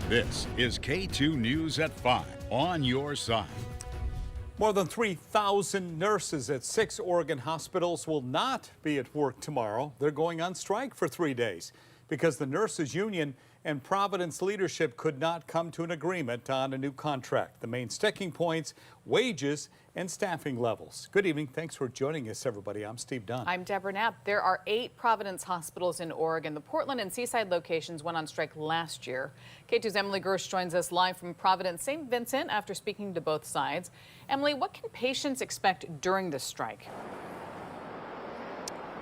This is K2 News at 5 on your side. More than 3,000 nurses at 6 Oregon hospitals will not be at work tomorrow. They're going on strike for 3 days because the nurses union and Providence leadership could not come to an agreement on a new contract. The main sticking points, wages and staffing levels. Good evening. Thanks for joining us, everybody. I'm Steve Dunn. I'm Deborah Knapp. There are 8 Providence hospitals in Oregon. The Portland and Seaside locations went on strike last year. K2's Emily Gersh joins us live from Providence St. Vincent after speaking to both sides. Emily, what can patients expect during this strike?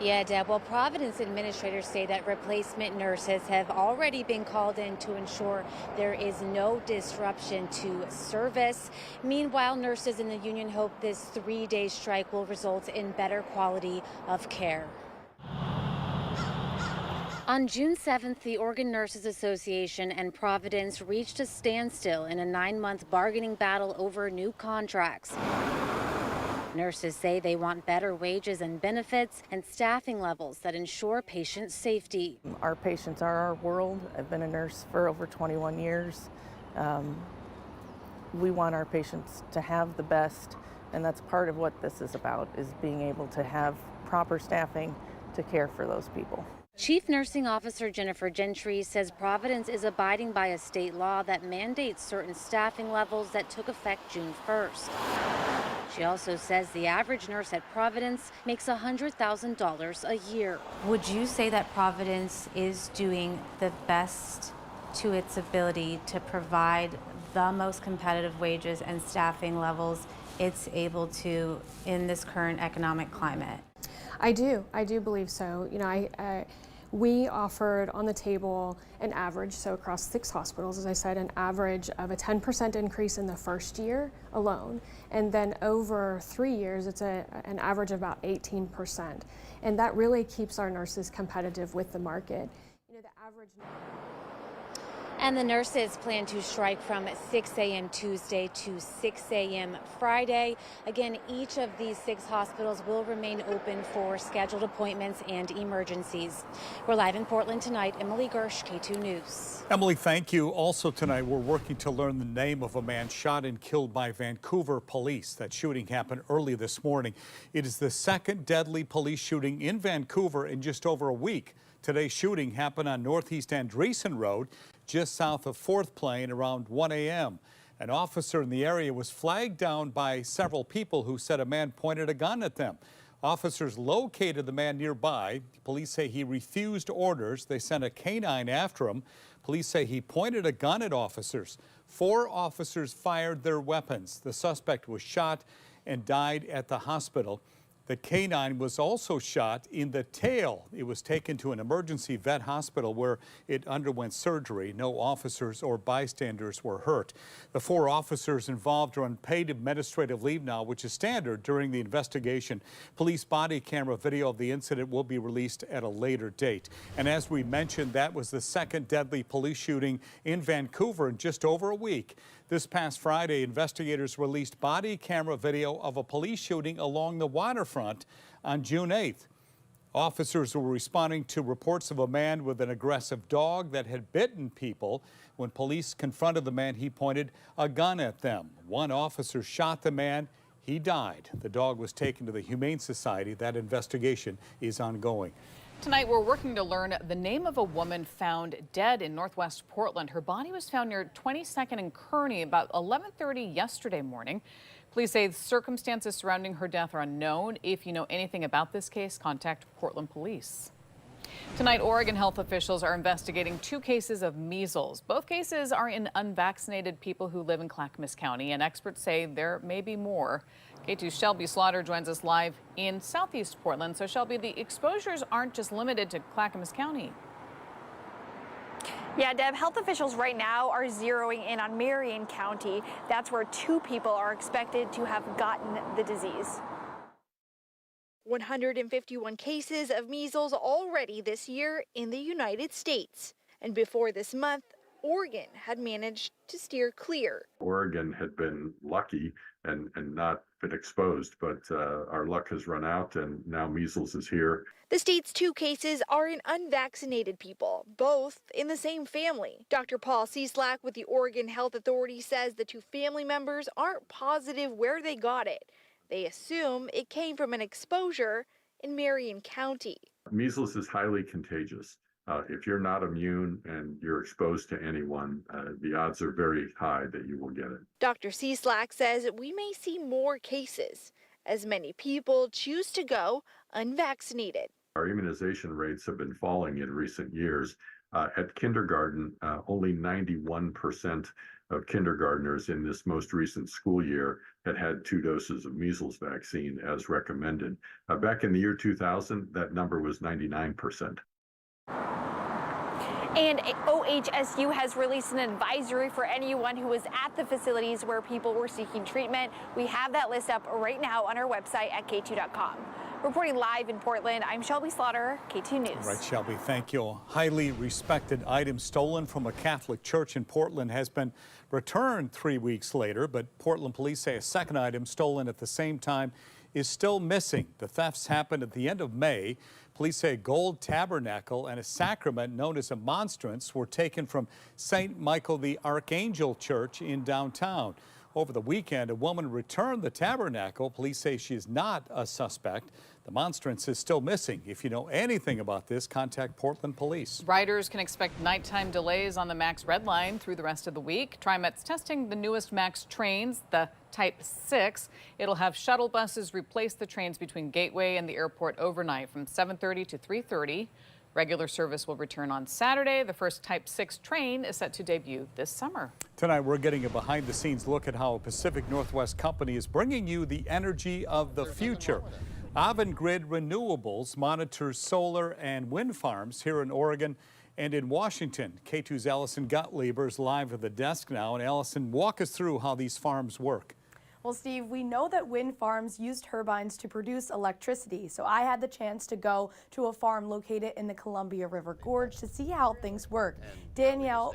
Yeah, Deb. Well, Providence administrators say that replacement nurses have already been called in to ensure there is no disruption to service. Meanwhile, nurses in the union hope this 3-day strike will result in better quality of care. On June 7th, the Oregon Nurses Association and Providence reached a standstill in a 9-month bargaining battle over new contracts. Nurses say they want better wages and benefits and staffing levels that ensure patient safety. Our patients are our world. I've been a nurse for over 21 years. We want our patients to have the best, and that's part of what this is about, is being able to have proper staffing to care for those people. Chief Nursing Officer Jennifer Gentry says Providence is abiding by a state law that mandates certain staffing levels that took effect June 1st. She also says the average nurse at Providence makes $100,000 a year. Would you say that Providence is doing the best to its ability to provide the most competitive wages and staffing levels it's able to in this current economic climate? I do believe so. You know, we offered on the table an average, so across 6 hospitals, as I said, an average of a 10% increase in the first year alone. And then over 3 years, it's an average of about 18%. And that really keeps our nurses competitive with the market. You know, the average. And the nurses plan to strike from 6 a.m. Tuesday to 6 a.m. Friday. Again, each of these 6 hospitals will remain open for scheduled appointments and emergencies. We're live in Portland tonight. Emily Gersh, K2 News. Emily, thank you. Also tonight, we're working to learn the name of a man shot and killed by Vancouver police. That shooting happened early this morning. It is the second deadly police shooting in Vancouver in just over a week. Today's shooting happened on Northeast Andreessen Road, just south of 4th Plain, around 1 a.m. An officer in the area was flagged down by several people who said a man pointed a gun at them. Officers located the man nearby. Police say he refused orders. They sent a canine after him. Police say he pointed a gun at officers. 4 officers fired their weapons. The suspect was shot and died at the hospital. The canine was also shot in the tail. It was taken to an emergency vet hospital where it underwent surgery. No officers or bystanders were hurt. The 4 officers involved are on paid administrative leave now, which is standard during the investigation. Police body camera video of the incident will be released at a later date. And as we mentioned, that was the second deadly police shooting in Vancouver in just over a week. This past Friday, investigators released body camera video of a police shooting along the waterfront on June 8th. Officers were responding to reports of a man with an aggressive dog that had bitten people. When police confronted the man, he pointed a gun at them. One officer shot the man. He died. The dog was taken to the Humane Society. That investigation is ongoing. Tonight, we're working to learn the name of a woman found dead in northwest Portland. Her body was found near 22nd and Kearney about 11:30 yesterday morning. Police say the circumstances surrounding her death are unknown. If you know anything about this case, contact Portland Police. Tonight, Oregon health officials are investigating 2 cases of measles. Both cases are in unvaccinated people who live in Clackamas County, and experts say there may be more. K2's Shelby Slaughter joins us live in southeast Portland. So, Shelby, the exposures aren't just limited to Clackamas County. Yeah, Deb, health officials right now are zeroing in on Marion County. That's where 2 people are expected to have gotten the disease. 151 cases of measles already this year in the United States. And before this month, Oregon had managed to steer clear. Oregon had been lucky and not been exposed. But our luck has run out, and now measles is here. The state's 2 cases are in unvaccinated people, both in the same family. Dr. Paul Cieslak with the Oregon Health Authority says the 2 family members aren't positive where they got it. They assume it came from an exposure in Marion County. Measles is highly contagious. If you're not immune and you're exposed to anyone, the odds are very high that you will get it. Dr. Cieslak says we may see more cases as many people choose to go unvaccinated. Our immunization rates have been falling in recent years. At kindergarten, only 91% of kindergartners in this most recent school year had 2 doses of measles vaccine as recommended. Back in the year 2000, that number was 99%. And OHSU has released an advisory for anyone who was at the facilities where people were seeking treatment. We have that list up right now on our website at KATU.com. Reporting live in Portland, I'm Shelby Slaughter, KATU News. All right, Shelby, thank you. A highly respected item stolen from a Catholic church in Portland has been returned 3 weeks later, but Portland police say a second item stolen at the same time is still missing. The thefts happened at the end of May. Police say a gold tabernacle and a sacrament known as a monstrance were taken from St. Michael the Archangel Church in downtown. Over the weekend, a woman returned the tabernacle. Police say she is not a suspect. The monstrance is still missing. If you know anything about this, contact Portland Police. Riders can expect nighttime delays on the MAX Red Line through the rest of the week. TriMet's testing the newest MAX trains, the Type 6. It'll have shuttle buses replace the trains between Gateway and the airport overnight from 7:30 to 3:30. Regular service will return on Saturday. The first Type 6 train is set to debut this summer. Tonight, we're getting a behind-the-scenes look at how a Pacific Northwest company is bringing you the energy of the future. Avangrid Renewables monitors solar and wind farms here in Oregon and in Washington. K2's Allison Gottlieb is live at the desk now. And Allison, walk us through how these farms work. Well, Steve, we know that wind farms use turbines to produce electricity, so I had the chance to go to a farm located in the Columbia River Gorge to see how things work. Daniel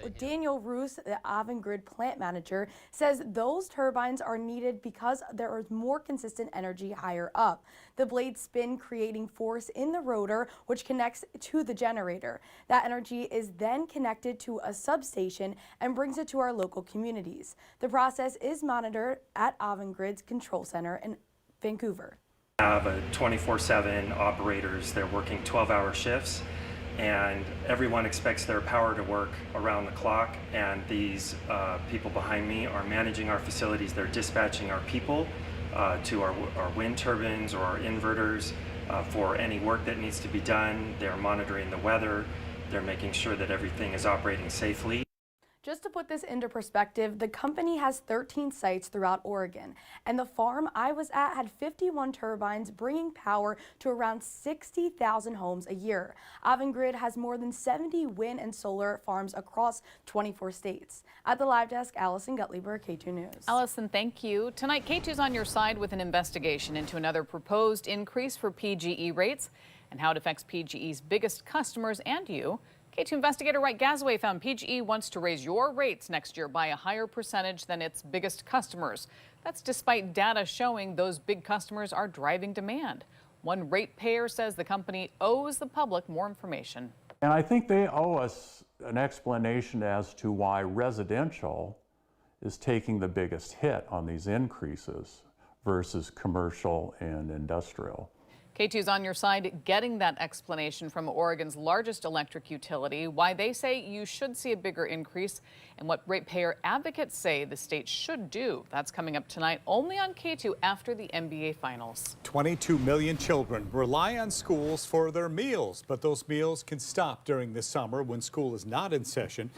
Roos, the Avangrid plant manager, says those turbines are needed because there is more consistent energy higher up. The blades spin, creating force in the rotor, which connects to the generator. That energy is then connected to a substation and brings it to our local communities. The process is monitored at Avangrid's control center in Vancouver. Have a 24/7 operators. They're working 12-hour shifts, and everyone expects their power to work around the clock. And these people behind me are managing our facilities. They're dispatching our people to our wind turbines or our inverters for any work that needs to be done. They're monitoring the weather. They're making sure that everything is operating safely. Just to put this into perspective, the company has 13 sites throughout Oregon, and the farm I was at had 51 turbines bringing power to around 60,000 homes a year. Avangrid has more than 70 wind and solar farms across 24 states. At the live desk, Allison Gottlieb, K2 News. Allison, thank you. Tonight, K2's on your side with an investigation into another proposed increase for PGE rates and how it affects PGE's biggest customers and you. K2 investigator Wright Gazaway found PGE wants to raise your rates next year by a higher percentage than its biggest customers. That's despite data showing those big customers are driving demand. One ratepayer says the company owes the public more information. And I think they owe us an explanation as to why residential is taking the biggest hit on these increases versus commercial and industrial. K2's on your side getting that explanation from Oregon's largest electric utility, why they say you should see a bigger increase, and what ratepayer advocates say the state should do. That's coming up tonight only on K2 after the NBA Finals. 22 million children rely on schools for their meals, but those meals can stop during the summer when school is not in session.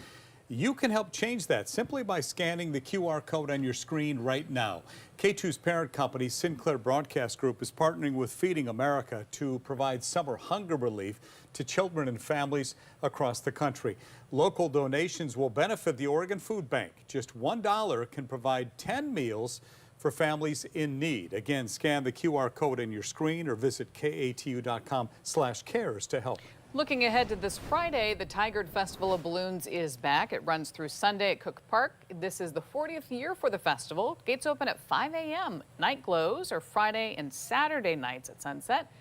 You can help change that simply by scanning the QR code on your screen right now. K2's parent company, Sinclair Broadcast Group, is partnering with Feeding America to provide summer hunger relief to children and families across the country. Local donations will benefit the Oregon Food Bank. Just $1 can provide 10 meals for families in need. Again, scan the QR code on your screen or visit KATU.com/cares to help. Looking ahead to this Friday, the Tigard Festival of Balloons is back. It runs through Sunday at Cook Park. This is the 40th year for the festival. Gates open at 5 a.m. Night glows are Friday and Saturday nights at sunset.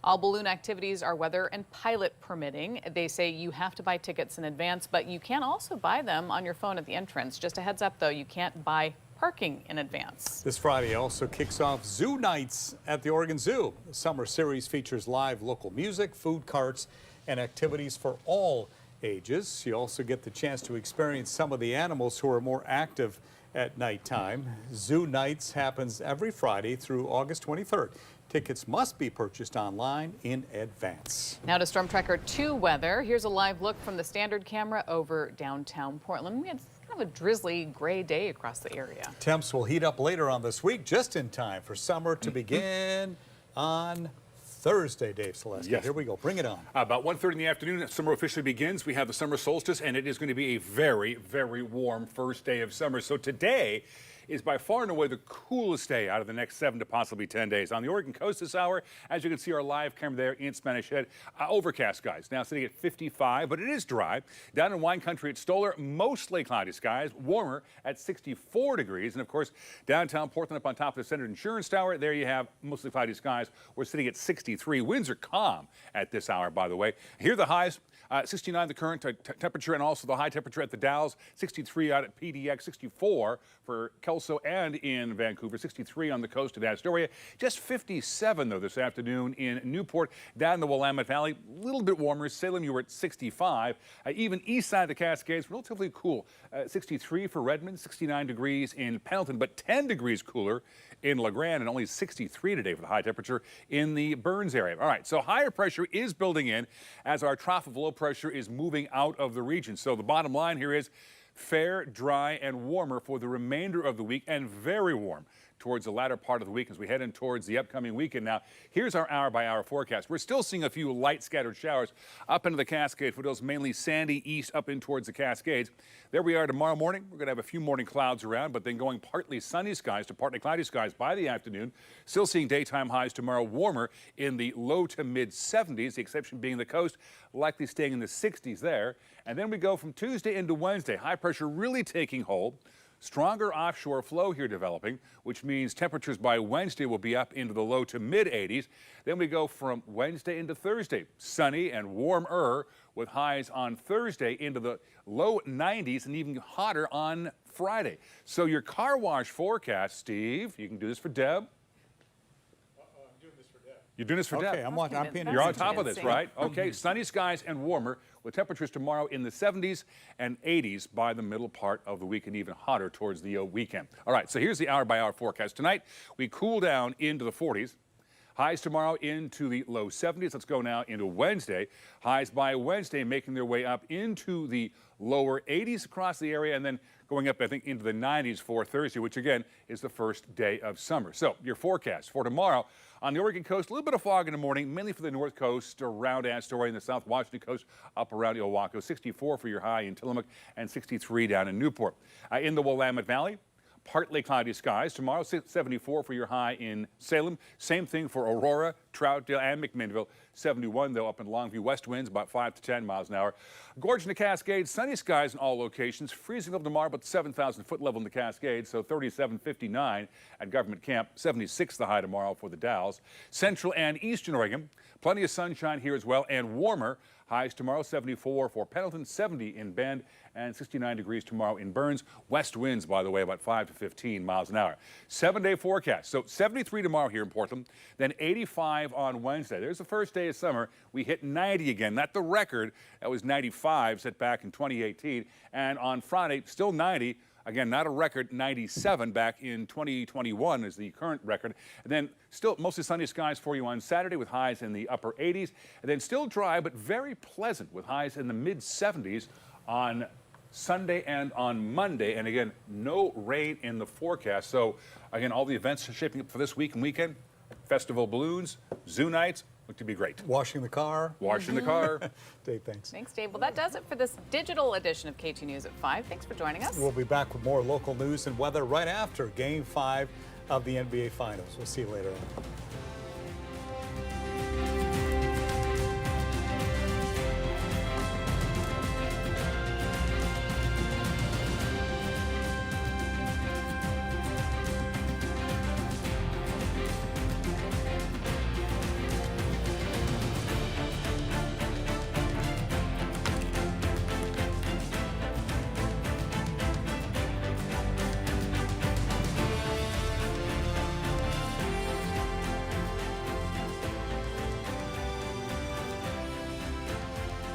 All balloon activities are weather and pilot permitting. They say you have to buy tickets in advance, but you can also buy them on your phone at the entrance. Just a heads up, though, you can't buy parking in advance. This Friday also kicks off Zoo Nights at the Oregon Zoo. The summer series features live local music, food carts, and activities for all ages. You also get the chance to experience some of the animals who are more active at nighttime. Zoo Nights happens every Friday through August 23rd. Tickets must be purchased online in advance. Now to Storm Tracker 2 weather. Here's a live look from the standard camera over downtown Portland. We had kind of a drizzly gray day across the area. Temps will heat up later on this week, just in time for summer to begin on Thursday, Dave Selesky. Yes. Here we go. Bring it on. About 1:30 in the afternoon, summer officially begins. We have the summer solstice, and it is going to be a very, very warm first day of summer. So today is by far and away the coolest day out of the next 7 to possibly 10 days. On the Oregon coast this hour, as you can see our live camera there in Spanish Head, overcast skies. Now sitting at 55, but it is dry. Down in wine country at Stoller, mostly cloudy skies, warmer at 64 degrees. And of course, downtown Portland up on top of the Standard Insurance Tower, there you have mostly cloudy skies. We're sitting at 63. Winds are calm at this hour, by the way. Here are the highs. 69 the current temperature, and also the high temperature at the Dalles, 63 out at PDX, 64 for Kelso and in Vancouver, 63 on the coast of Astoria, just 57 though this afternoon in Newport. Down in the Willamette Valley, a little bit warmer. Salem, you were at 65. Even east side of the Cascades, relatively cool. 63 for Redmond, 69 degrees in Pendleton, but 10 degrees cooler in LeGrand, and only 63 today for the high temperature in the Burns area. All right, so higher pressure is building in as our trough of low pressure is moving out of the region. So the bottom line here is fair, dry, and warmer for the remainder of the week, and very warm towards the latter part of the week as we head in towards the upcoming weekend. Now, here's our hour-by-hour forecast. We're still seeing a few light scattered showers up into the Cascade foothills, mainly sandy east up in towards the Cascades. There we are tomorrow morning. We're going to have a few morning clouds around, but then going partly sunny skies to partly cloudy skies by the afternoon. Still seeing daytime highs tomorrow warmer in the low to mid 70s, the exception being the coast, likely staying in the 60s there. And then we go from Tuesday into Wednesday. High pressure really taking hold. Stronger offshore flow here developing, which means temperatures by Wednesday will be up into the low to mid 80s. Then we go from Wednesday into Thursday, sunny and warmer with highs on Thursday into the low 90s and even hotter on Friday. So your car wash forecast, Steve, you can do this for Deb. You're doing this for Deb. Okay, I'm paying You're on top of this, right? Okay, sunny skies and warmer with temperatures tomorrow in the 70s and 80s by the middle part of the week, and even hotter towards the weekend. All right, so here's the hour-by-hour forecast. Tonight, we cool down into the 40s. Highs tomorrow into the low 70s. Let's go now into Wednesday. Highs by Wednesday making their way up into the lower 80s across the area, and then going up, I think, into the 90s for Thursday, which again is the first day of summer. So your forecast for tomorrow on the Oregon coast, a little bit of fog in the morning, mainly for the north coast around Astoria, and the south Washington coast up around Ilwaco. 64 for your high in Tillamook and 63 down in Newport. In the Willamette Valley, partly cloudy skies. Tomorrow, 74 for your high in Salem. Same thing for Aurora, Troutdale, and McMinnville. 71, though, up in Longview. West winds about 5 to 10 miles an hour. Gorge in the Cascades, sunny skies in all locations. Freezing level tomorrow, but 7,000-foot level in the Cascades, so 37.59 at Government Camp. 76 the high tomorrow for the Dalles. Central and Eastern Oregon, plenty of sunshine here as well, and warmer. Highs tomorrow, 74 for Pendleton, 70 in Bend, and 69 degrees tomorrow in Burns. West winds, by the way, about 5 to 15 miles an hour. 7-day forecast. So 73 tomorrow here in Portland, then 85 on Wednesday. There's the first day of summer. We hit 90 again. Not the record. That was 95 set back in 2018. And on Friday, still 90. Again, not a record, 97 back in 2021 is the current record. And then still mostly sunny skies for you on Saturday with highs in the upper 80s. And then still dry, but very pleasant with highs in the mid 70s on Sunday and on Monday. And again, no rain in the forecast. So again, all the events are shaping up for this week and weekend. Festival Balloons, Zoo Nights, look to be great. Washing the car. Washing the car. Dave, thanks. Thanks, Dave. Well, that does it for this digital edition of KATU News at 5. Thanks for joining us. We'll be back with more local news and weather right after Game 5 of the NBA Finals. We'll see you later on.